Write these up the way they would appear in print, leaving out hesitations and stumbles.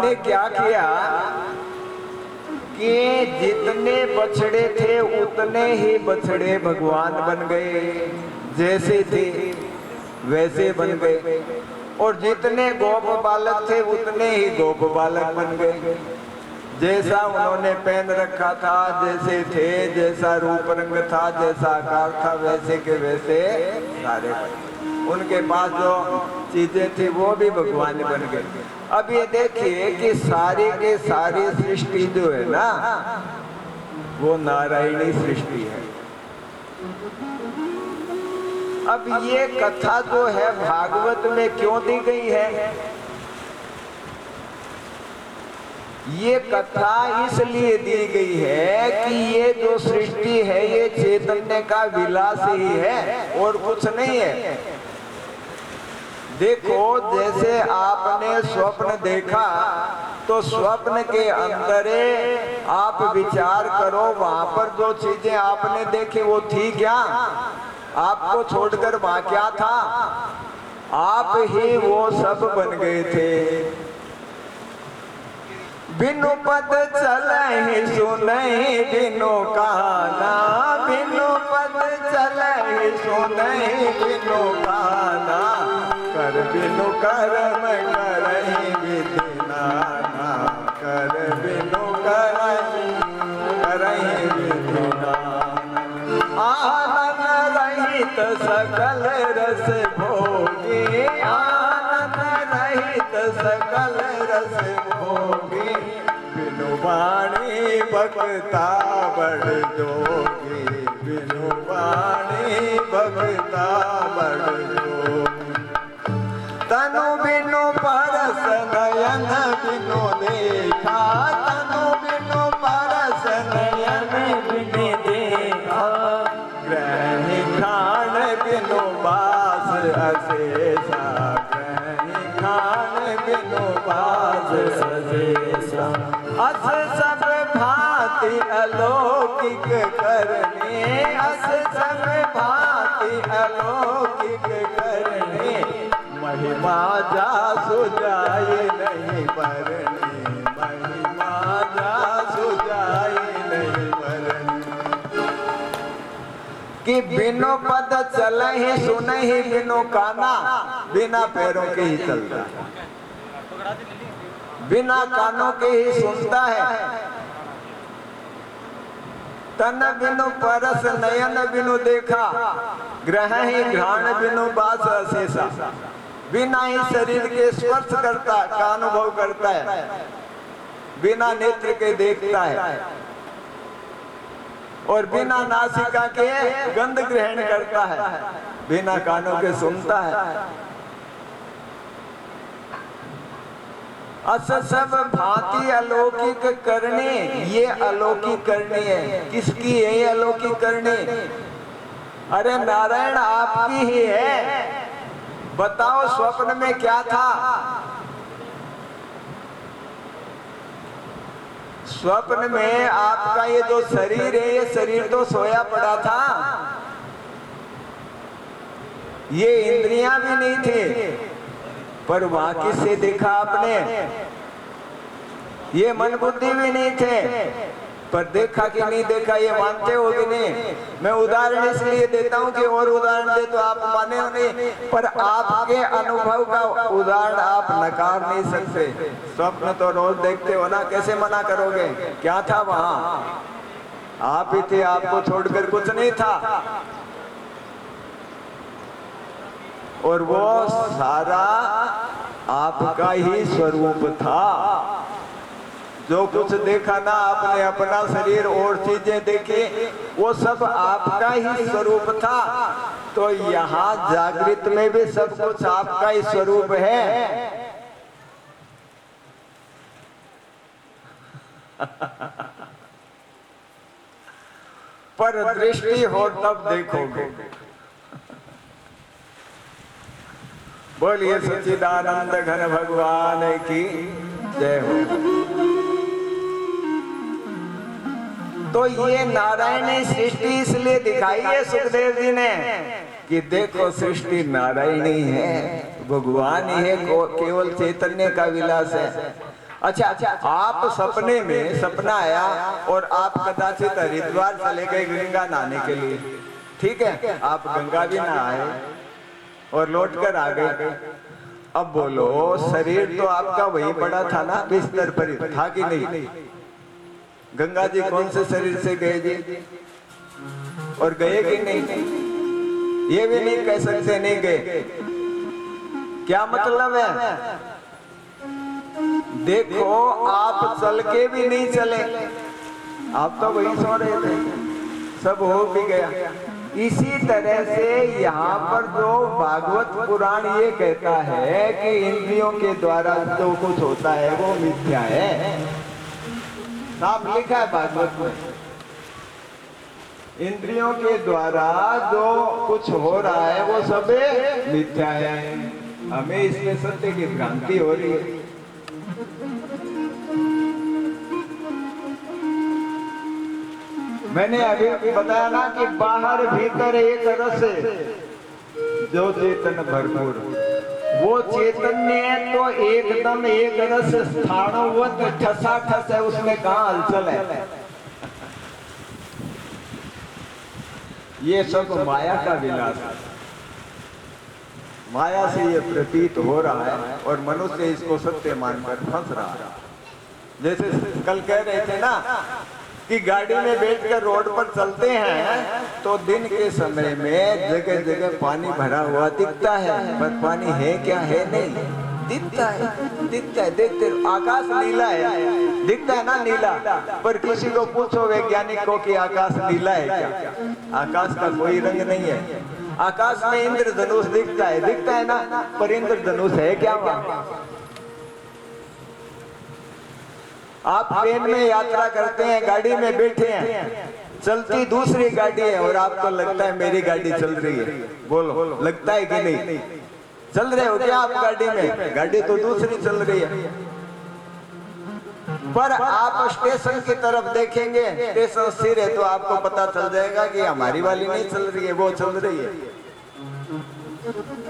ने क्या किया कि जितने बछड़े थे उतने ही बछड़े भगवान बन गए, जैसे थे वैसे बन गए। और जितने गोप बालक थे उतने ही गोप बालक बन गए। जैसा उन्होंने पहन रखा था, जैसे थे, जैसा रूप रंग था, जैसा आकार था, वैसे के वैसे सारे बन। उनके पास जो चीजें थी वो भी भगवान बन गए। अब ये देखिए कि सारी के सारी सृष्टि जो है ना वो नारायणी सृष्टि है। अब ये कथा जो है भागवत में क्यों दी गई है? ये कथा इसलिए दी गई है कि ये जो सृष्टि है ये चैतन्य का विलास ही है और कुछ नहीं है। देखो, जैसे आपने स्वप्न देखा तो स्वप्न के अंदर आप विचार करो, वहां पर जो चीजें आपने देखी वो थी क्या? आपको छोड़कर वहां क्या था? आप ही वो सब बन गए थे। बिनु पद चलहि सुनहि बिनु कहना, बिनु पद चलहि सुनहि बिनु कहना, कर बिनु कर्म करहि विधि नाना, कर बिनु करहि विधि नाना। आनंद रहित सकल रस भोगी, आनंद रहित सकल रस भोगी, बिनु वाणी भक्ता बड़ जोगी, बिनु वाणी भक्ता बड़ जोगी। तनु बिनु परस नयन बिनु देखा, तनु बिनु परस नयन बिनु देखा, ग्रहि घ्राण बिनु बास अशेषा, ग्रहि घ्राण बिनु बास अशेषा। अस सब भांति अलौकिक करने, अस सब भांति अलौकिक करने, महिमा जासु जाए नहीं बरनी, महिमा जासु जाए नहीं बरनी। कि बिनु पद चलहि सुनहि बिनु काना, बिना पैरों के ही चलता है, बिना कानों के ही सुनता है। तन बिनु परस नयन बिनु देखा, ग्रहि घ्राण बिनु बास अशेषा। बिना ही शरीर के स्पर्श करता का अनुभव करता है, बिना नेत्र के देखता है, और बिना नासिका के गंध ग्रहण करता है, बिना कानों के सुनता है। अस सब भांति अलौकिक करने, ये अलौकिक करनी है। किसकी है ये अलौकिक करनी? अरे नारायण आपकी ही है। बताओ स्वप्न में क्या था? स्वप्न में आपका ये जो शरीर है ये शरीर तो सोया पड़ा था, ये इंद्रियां भी नहीं थी, पर वहां किससे देखा आपने? ये मन बुद्धि भी नहीं थे, पर देखा कि नहीं देखा ये मानते हो कि नहीं? मैं उदाहरण इसलिए देता हूं कि और उदाहरण दे तो आप माने हो नहीं, पर आपके अनुभव का उदाहरण आप नकार नहीं सकते। स्वप्न तो रोज देखते हो ना, कैसे मना करोगे? क्या था वहां? आप ही थे, आपको छोड़कर कुछ नहीं था। और वो सारा आपका ही स्वरूप था। जो कुछ देखा ना आपने, अपना शरीर और चीजें देखी, वो सब आपका ही स्वरूप था। तो यहाँ जागृत में भी सब कुछ आपका ही स्वरूप है। पर दृष्टि हो तब देखोगे। बोलिए सच्चिदानंद घन भगवान की जय हो। तो ये नारायणी सृष्टि इसलिए दिखाई है सुखदेव जी ने कि देखो सृष्टि नारायणी है, भगवान ही है, केवल चैतन्य का विलास है। अच्छा, आप सपने में सपना आया और आप कदाचित हरिद्वार चले गए गंगा नहाने के लिए, ठीक है, आप गंगा भी नहाए और लौट कर आ गए। अब बोलो, शरीर तो आपका वहीं पड़ा था ना, बिस्तर पर था कि नहीं? गंगा जी कौन से शरीर से गए जी? और गए कि नहीं? ये भी नहीं कह सकते नहीं गए। क्या मतलब है? देखो, आप चल के भी नहीं चले, आप तो वहीं सो रहे थे, सब हो भी गया। इसी तरह से यहाँ पर जो भागवत पुराण ये कहता है कि इंद्रियों के द्वारा जो कुछ होता है वो मिथ्या है, साफ लिखा है भागवत में। इंद्रियों के द्वारा जो कुछ हो रहा है वो सब मिथ्या है। हमें इसमें सत्य की भ्रांति हो रही है। मैंने अभी बताया ना कि बाहर भीतर एक रस है जो चेतन भरपूर, वो चैतन्य तो एकदम एक रस स्थाणुवत ठसाठस है, उसमें कहाँ हलचल है? ये सब माया का विलास है, माया से ये प्रतीत हो रहा है और मनुष्य इसको सत्य मानकर फंस रहा है। जैसे कल कह रहे थे ना कि गाड़ी में बैठकर रोड पर चलते हैं तो दिन के समय में जगह जगह पानी भरा हुआ दिखता है, पर पानी है क्या? है नहीं, दिखता है, दिखता है, देखते आकाश नीला है, दिखता है ना नीला, पर किसी को पूछो वैज्ञानिक को कि आकाश नीला है क्या? आकाश का कोई रंग नहीं है। आकाश में इंद्रधनुष दिखता है ना, पर इंद्रधनुष है क्या वहां? आप ट्रेन में यात्रा करते हैं, गाड़ी में बैठे हैं, चलती दूसरी गाड़ी है और आपको लगता है मेरी गाड़ी चल रही है। बोलो, लगता है कि नहीं? चल रहे हो क्या आप गाड़ी में? गाड़ी तो दूसरी चल रही है। पर आप स्टेशन की तरफ देखेंगे, स्टेशन स्थिर है, तो आपको पता चल जाएगा कि हमारी वाली नहीं चल रही है, वो चल रही है।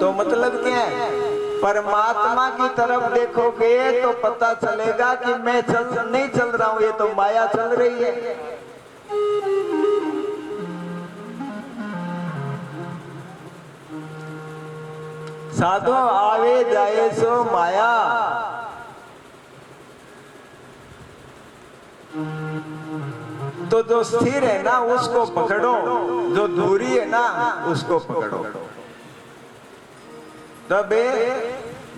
तो मतलब क्या है? परमात्मा की तरफ देखोगे तो पता चलेगा कि मैं नहीं चल रहा हूं, ये तो माया चल रही है। साधो आवे जाए सो माया, तो जो स्थिर है ना उसको पकड़ो, जो दूरी है ना उसको पकड़ो, तब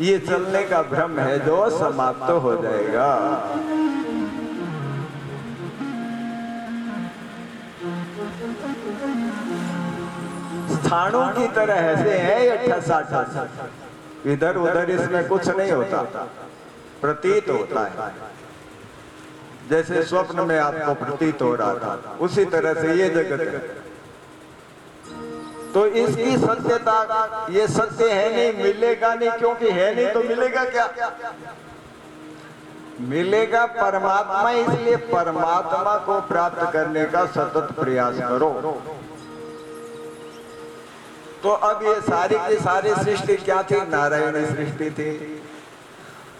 ये चलने का भ्रम है जो समाप्त हो जाएगा। स्थानों की तरह ऐसे है ये ठसा, इधर उधर इसमें कुछ नहीं होता, प्रतीत होता है। जैसे स्वप्न में आपको प्रतीत हो रहा था, उसी तरह से ये जगत है। तो इसकी सत्यता, ये सत्य है नहीं, मिलेगा नहीं, क्योंकि है नहीं तो मिलेगा क्या? मिलेगा परमात्मा, इसलिए परमात्मा को प्राप्त करने का सतत प्रयास करो। तो अब ये सारी की सारी सृष्टि क्या थी? नारायणी सृष्टि थी।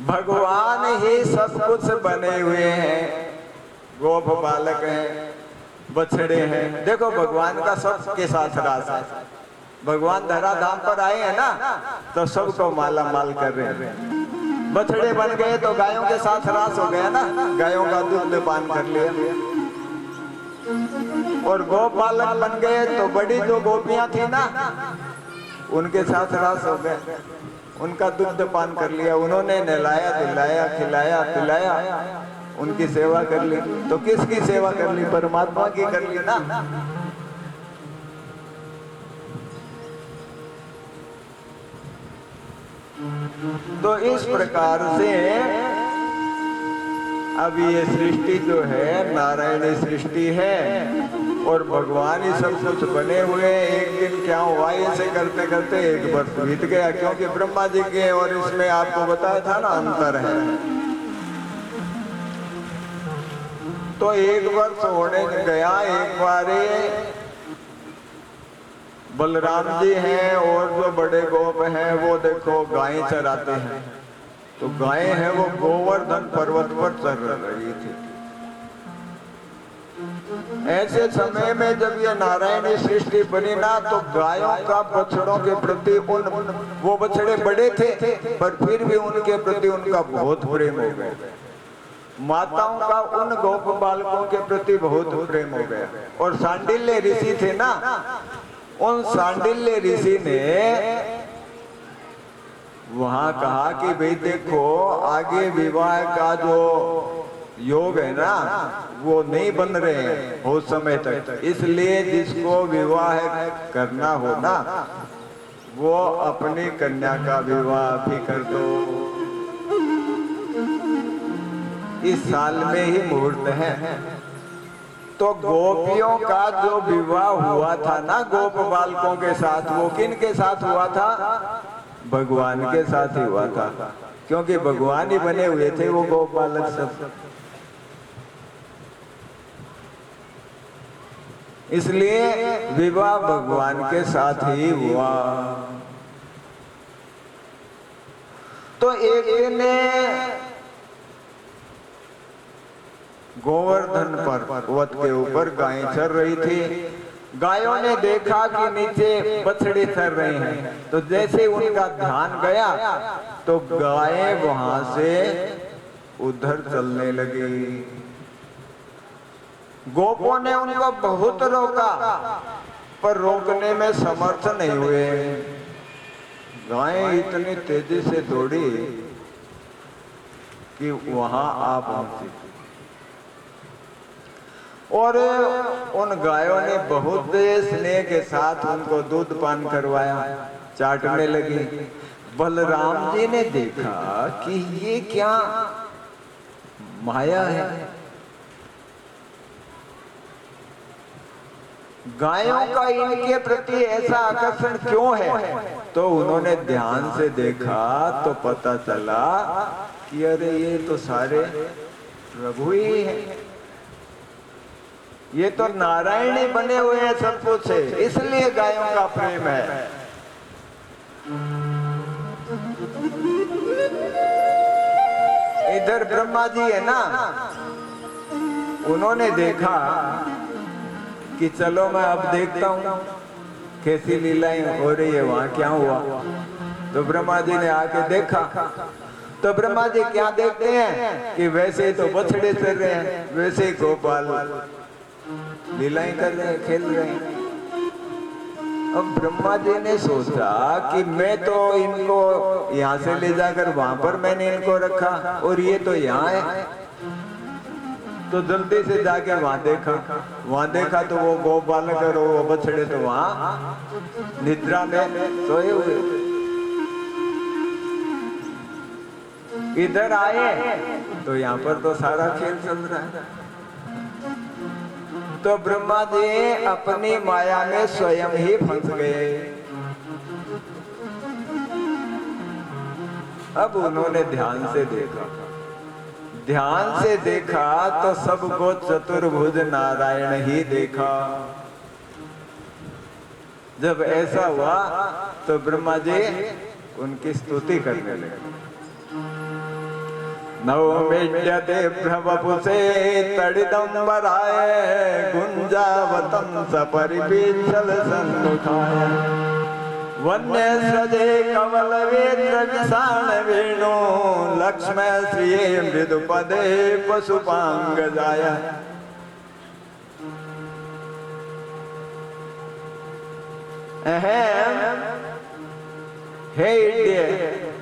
भगवान ही सब कुछ बने हुए हैं, गोप बालक हैं, बछड़े हैं। देखो भगवान का सबके साथ रास है। भगवान धराधाम पर आए हैं ना, तो सबको माला माल कर रहे हैं। बछड़े बन गए तो गायों के साथ रास हो गया ना, गायों का दूध पान कर लिया। और गोप बालक बन गए तो बड़ी जो गोपियां थी ना, उनके साथ रास हो गए, उनका दूध पान कर लिया। उन्होंने नहलाया, दिलाया, खिलाया, पिलाया, उनकी सेवा कर ली। तो किसकी सेवा कर ली? परमात्मा की कर ली ना। तो इस प्रकार से अब ये सृष्टि जो है नारायणी सृष्टि है और भगवान ही सब कुछ बने हुए। एक दिन क्या हुआ, ऐसे करते करते एक वर्ष बीत गया, क्योंकि ब्रह्मा जी के और इसमें आपको बताया था ना अंतर है। तो एक वर्ष होने गया, एक बारे बलराम जी हैं और जो बड़े गोप हैं वो देखो गाय चराते हैं। तो गाय है वो गोवर्धन पर्वत पर चल रही थी। ऐसे समय में जब ये नारायणी सृष्टि बनी ना, तो गायों का बछड़ों के प्रति वो बछड़े बड़े थे पर फिर भी उनके प्रति उनका बहुत प्रेम हो गया। माताओं का उन गोप बालकों के प्रति बहुत प्रेम हो गया। और सांडिल्य ऋषि थे ना, उन सांडिल्य ऋषि ने वहां कहा कि भाई देखो, आगे विवाह का जो योग है ना वो नहीं बन रहे हैं हो समय तक, इसलिए जिसको विवाह करना हो ना वो अपनी कन्या का विवाह भी कर दो। इस साल में ही मुहूर्त है। तो गोपियों का जो विवाह हुआ था ना गोप बालकों के साथ, वो किन के साथ हुआ था? भगवान के साथ ही हुआ था, क्योंकि भगवान ही बने हुए थे वो गोप बालक सब। इसलिए विवाह भगवान के साथ ही हुआ। तो एक दिन गोवर्धन पर्वत के ऊपर गायें चर रही थी। गायों ने देखा कि नीचे बछड़े चर रहे हैं, तो जैसे उनका ध्यान गया तो गायें वहां से उधर चलने लगी। गोपों ने उनको बहुत रोका पर रोकने में समर्थ नहीं हुए। गायें इतनी तेजी से दौड़ी कि वहां आ पहुंची और उन गायों ने बहुत स्नेह के साथ उनको दूध पान करवाया, चाटने लगी। बलराम जी ने देखा कि ये क्या माया है, गायों का इनके प्रति ऐसा आकर्षण क्यों है? तो उन्होंने ध्यान से देखा तो पता चला कि अरे ये तो सारे प्रभु ही हैं, ये तो नारायणी बने हुए हैं सब कुछ है, इसलिए गायों का प्रेम है। इधर ब्रह्मा जी है ना, उन्होंने देखा कि चलो मैं अब देखता हूं कैसी लीलाएं हो रही है, वहां क्या हुआ। तो ब्रह्मा जी ने आके देखा तो ब्रह्मा जी क्या देखते हैं कि वैसे ही तो बछड़े चल रहे हैं, वैसे ही गोपाल लीलाएं कर रहे हैं, खेल रहे हैं। अब ब्रह्मा जी ने सोचा कि मैं तो इनको यहाँ से ले जाकर वहां पर मैंने इनको रखा और ये तो यहाँ है। तो जल्दी से जाके वहां देखा तो वो गोप बालक और वो बछड़े तो वहां निद्रा में सोए हुए। इधर आए तो यहाँ पर तो सारा खेल चल रहा है। तो ब्रह्मा जी अपनी माया में स्वयं ही फंस गए। अब उन्होंने ध्यान से देखा तो सबको चतुर्भुज नारायण ही देखा। जब ऐसा हुआ तो ब्रह्मा जी उनकी स्तुति करने लगे। नवमेड्यते प्रवपुसे तड़िदंबराय गुंजावतं सपरिपीच्छल सन्मुखाय वन्य सजे कवल वेत्र विषाण वेणु लक्ष्म श्रिये मृदुपदे पशुपांगजाय। हे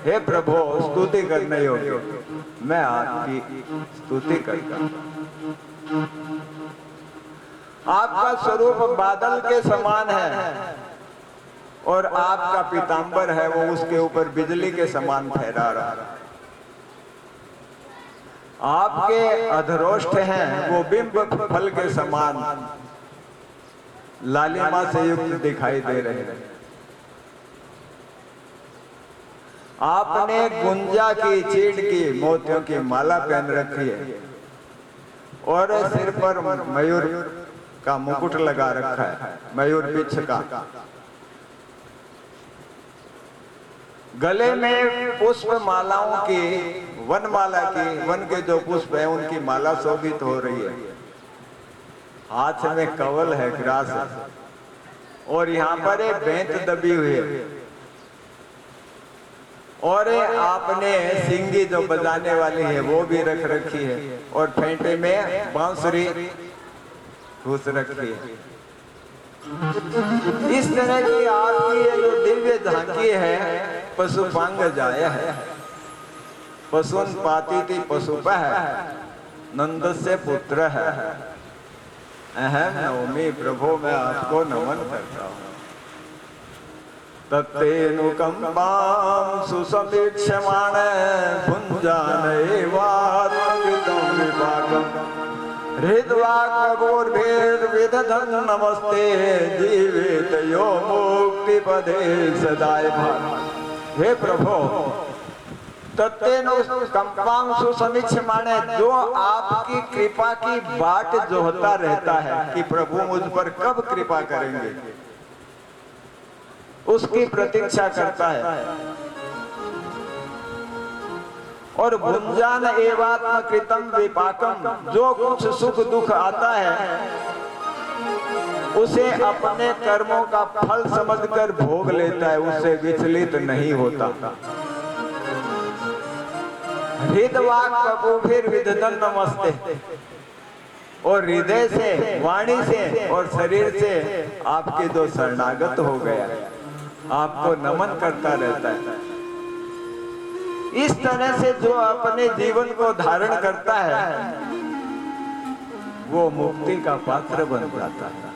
हे प्रभु, स्तुति करने योग्य मैं आपकी स्तुति करता हूं। आपका स्वरूप बादल के समान है और आपका पीतांबर है वो उसके ऊपर बिजली के समान फहरा रहा है। आपके अधरोष्ठ हैं वो बिंब फल के समान लालिमा से युक्त दिखाई दे रहे हैं। आपने गुंजा की चीड़ की मोतियों की माला पहन रखी है और सिर पर मयूर का मुकुट लगा रखा है, मयूर पिच्छ का। गले में पुष्प मालाओं की, वनमाला की, वन के जो पुष्प है उनकी माला शोभित हो रही है। हाथ में कवल है, ग्रास है, और यहाँ पर एक बेंत दबी हुई है, और आपने सिंगी जो बजाने वाली है वो भी रख रखी है, और फेंटे में बांसुरी घुस रखी है। इस तरह की आपकी ये जो दिव्य झांकी है, पशुपांग जाय है, पशुन पाती थी पशुप है, नंद से पुत्र है। अहम नवमी प्रभु, मैं आपको नमन करता हूँ। तत्तेनुकंपां सुसमीक्षमाण भुञ्जानैवात्मकृतं विपाकम् हृद्वाक्मगोर्भिर्विदधन् नमस्ते जीवित यो मुक्तिपदे सदाय भाग। हे प्रभु, तत्तेनुकंपां सुसमीक्षमाण, जो आपकी कृपा की बाट जोहता रहता है कि प्रभु मुझ पर कब कृपा करेंगे, उसकी प्रतीक्षा करता है। और भुंजान एवात्मकृतं विपाकम, जो कुछ सुख दुख आता है उसे अपने कर्मों का फल समझकर भोग लेता है, उससे विचलित नहीं होता। हृदवाक्मगोर्भिर्विदधन् नमस्ते, और हृदय से, वाणी से और शरीर से आपके जो शरणागत हो गया आपको नमन करता रहता है। इस तरह से जो अपने जीवन को धारण करता है वो मुक्ति का पात्र बन जाता है।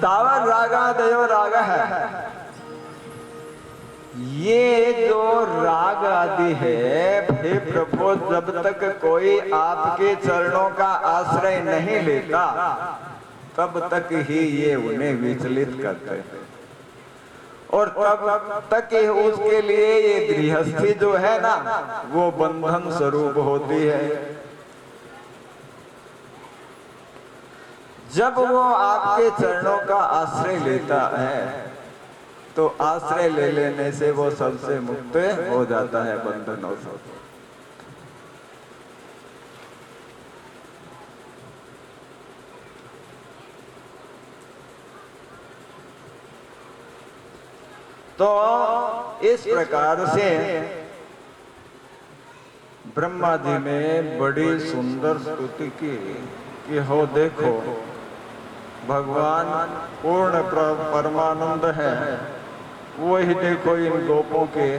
तावर रागादयो राग है, ये जो राग आदि है, हे प्रभु, जब तक कोई आपके चरणों का आश्रय नहीं लेता तब तक ही ये उन्हें विचलित करते हैं, और तब तक ही उसके लिए ये गृहस्थी जो है ना वो बंधन स्वरूप होती है। जब वो आपके चरणों का आश्रय लेता है तो आश्रय ले लेने से वो सबसे मुक्त हो जाता है बंधनों से। तो इस प्रकार से ब्रह्मा जी ने बड़ी सुंदर स्तुति की कि हो देखो, भगवान पूर्ण परमानंद है, वही देखो इन गोपों के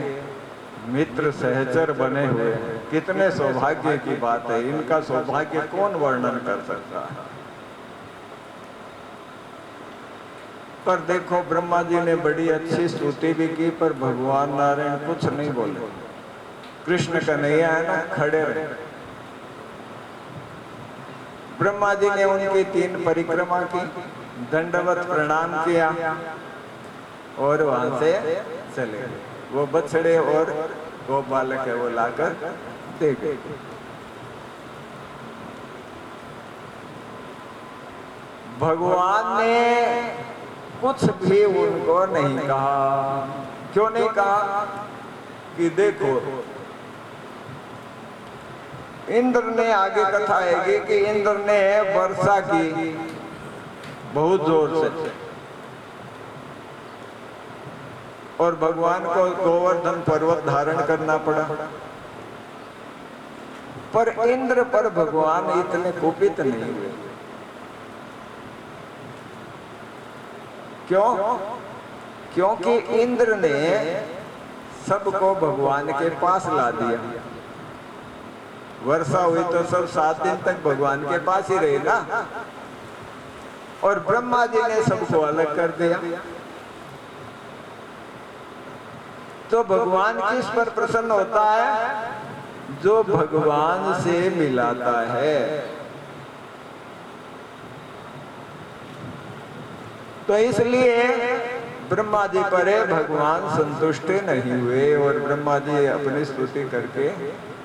मित्र सहचर बने हुए हैं। कितने सौभाग्य की बात है, इनका सौभाग्य कौन वर्णन कर सकता है। पर देखो, ब्रह्मा जी ने बड़ी अच्छी स्तुति भी की, पर भगवान नारायण कुछ नहीं बोले। कृष्ण कन्हैया है ना, खड़े रहे। ब्रह्मा जी ने उनकी 3 परिक्रमा की, दंडवत प्रणाम किया और वहां से चले गए। वो बछड़े और गो बालक है वो लाकर दे गए। भगवान ने कुछ भी उनको नहीं कहा। क्यों नहीं कहा? कि देखो, इंद्र ने, आगे कथा आएगी कि इंद्र ने वर्षा की बहुत जोर से, और भगवान को गोवर्धन पर्वत धारण करना पड़ा। पर इंद्र पर भगवान इतने कुपित नहीं हुए। क्यों? क्योंकि इंद्र ने सबको भगवान के पास ला दिया। वर्षा हुई तो सब 7 दिन तक भगवान के पास ही रहे ना, और ब्रह्मा जी ने सबको अलग कर दिया। तो भगवान किस पर प्रसन्न होता है? जो भगवान से मिलाता है। तो इसलिए ब्रह्मा जी पर भगवान संतुष्ट नहीं हुए और ब्रह्मा जी अपनी स्तुति करके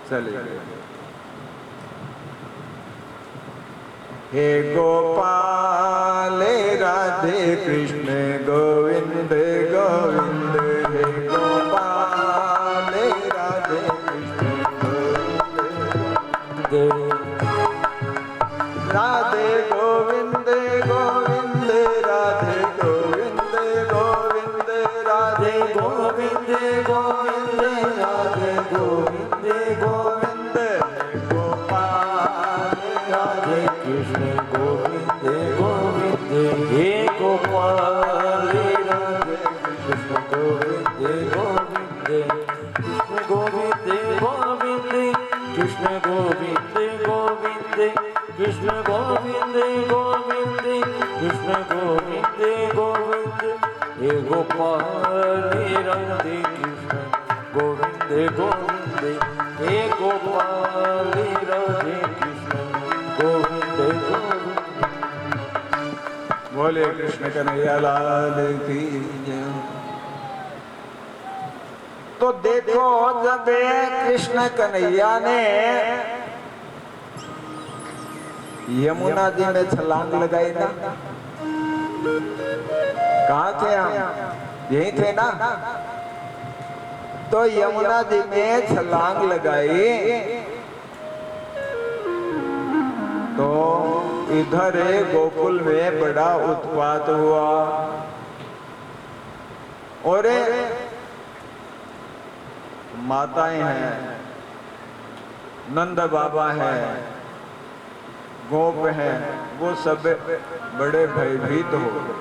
चले गए। हे गोपाल राधे कृष्ण गोविंद गोविंद, हे गोपाल राधे कृष्ण गोविंद राधे गोविंद गोविंद राधे गोविंद गोविंद राधे गोविंद गोविंद राधे गोविंद गोविंद, गोपाल राधे कृष्ण गोविंद गोविंद, हे गोपाल राधे कृष्ण गोविंद गोविंद, कृष्ण गोविंद गोविंद, कृष्ण गोविंद गोविंद, कृष्ण गोविंद गोविंद, कृष्ण गोविंद गोविंद, हे गोपाल राधे कृष्ण गोविंद गोविंद, हे गोपाल राधे कृष्ण गोविंद गोविंद। बोले कृष्ण कन्हैया लाल की जय। तो देखो जब कृष्ण कन्हैया ने यमुना जी में छलांग लगाई ना, कहाँ थे हम? यही थे ना। तो यमुना जी में छलांग लगाई तो इधर गोकुल में बड़ा उत्पात हुआ और माताएं हैं, नंद बाबा हैं, गोप हैं, वो सब बड़े भयभीत हो गए।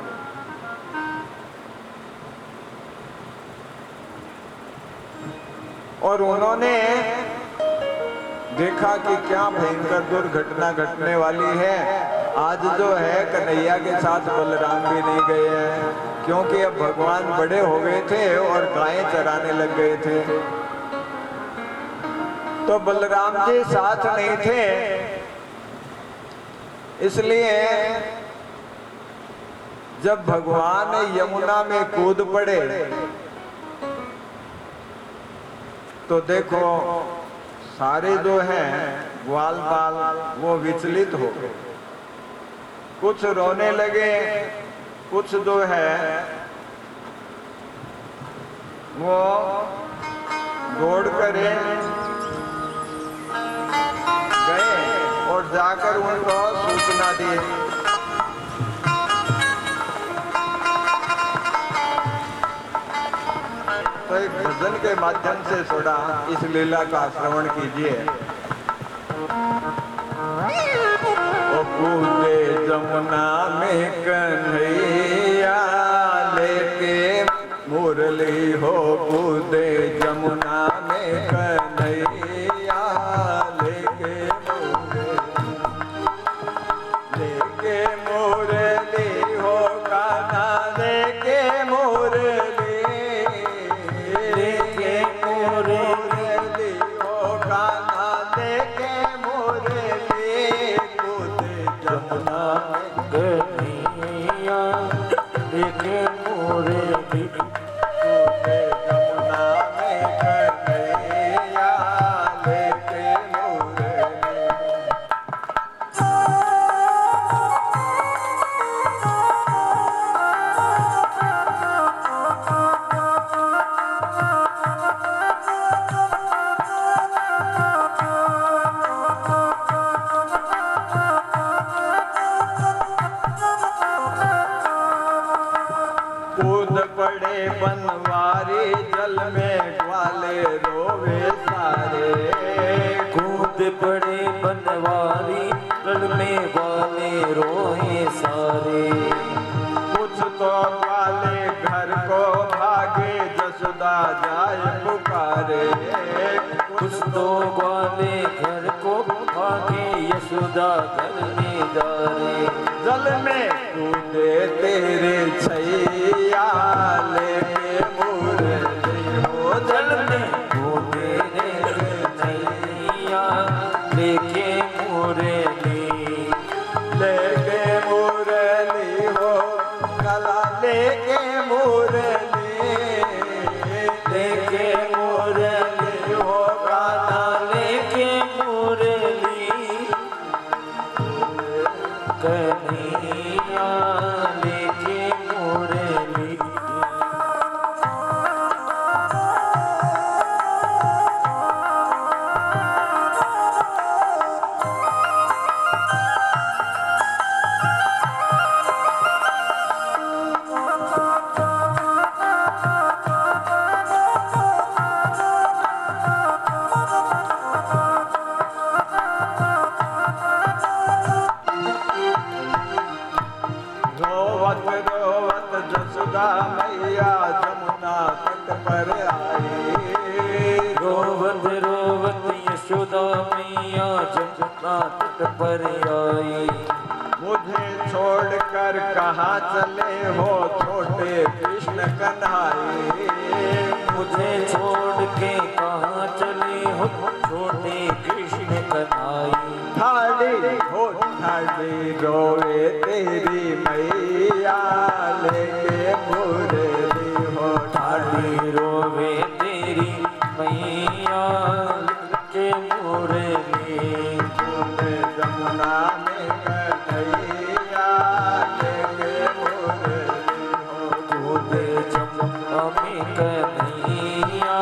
और उन्होंने देखा कि क्या भयंकर दुर्घटना घटने वाली है। आज जो है कन्हैया के साथ बलराम भी नहीं गए हैं, क्योंकि अब भगवान बड़े हो गए थे और गायें चराने लग गए थे। तो बलराम जी साथ नहीं थे, इसलिए जब भगवान यमुना में कूद पड़े तो देखो सारे जो हैं ग्वाल बाल वो विचलित हो गए, कुछ रोने लगे, कुछ जो है वो दौड़ कर गए और जाकर उनको सूचना दी। तो एक भजन के माध्यम से थोड़ा इस लीला का श्रवण कीजिए। ओ कूदे जमुना में कन्हैया लेके मुरली हो, कूदे जमुना में कन्हैया लेके मुरली हो, कान्हा लेके मुरली, लेके मुरली हो, कान्हा लेके मुरली, कूदे जमुना में कन्हैया लेके मुरली, कूदे जमुना में कन्हैया लेके मुरली। कूद पड़े बनवारी जल में ग्वाले रोवे सारे, कूद पड़े बनवारी जल में ग्वाले रोए सारे। कुछ तो ग्वाले घर को भागे जसोदा जाए पुकारे, कुछ तो ग्वाले घर को भागे यशोदा घर में डारे। जल में कूदे तेरे छैया लेके मुरली हो, जल में कूदे तेरे छैया लेके मुरली, लेके मुरली हो, गला लेके मुरली, लेके मुरली हो, गाना लेके मुरली, आई। रोवत रोवत यशोदा मैया जमुना तट पर आई। मुझे छोड़कर कहाँ चले हो छोटे कृष्ण कन्हाई। मुझे छोड़ के कहाँ चले हो छोटे कृष्ण कन्हाई। ठाड़ी रोवे तेरी मैया लेके मुरली हो। ठाड़ी रोवे तेरी मैया के मुरली। जमुना में कन्हैया लेके मुरली हो। कूदे जमुना में कन्हैया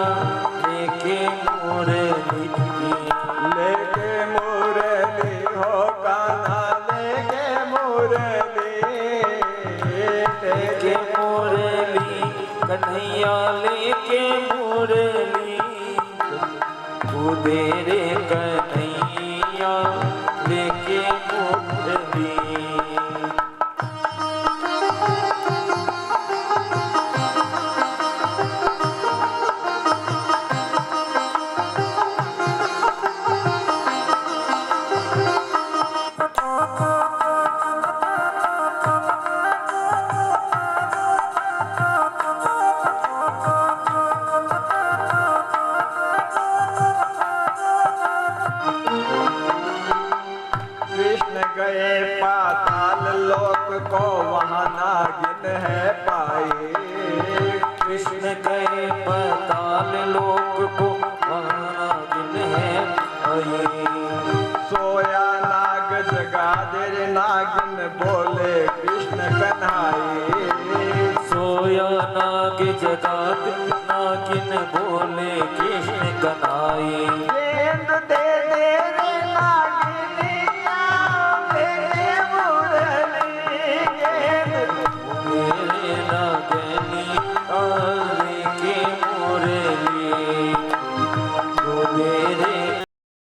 लेके मुरली। लेके मुरली हो कान्हा लेके मुरली। लेके मुरली कन्हैया लेके मुरली। कूदे रे कन्हैया लेके मुरली। कृष्ण गए पाताल लोक को वहाँ नागिन है पाई। कृष्ण गए पाताल लोक को नागिन है आई। सोया नाग जगा दे नागिन बोले कृष्ण कन्हाई। सोया नाग जगात नागिन बोले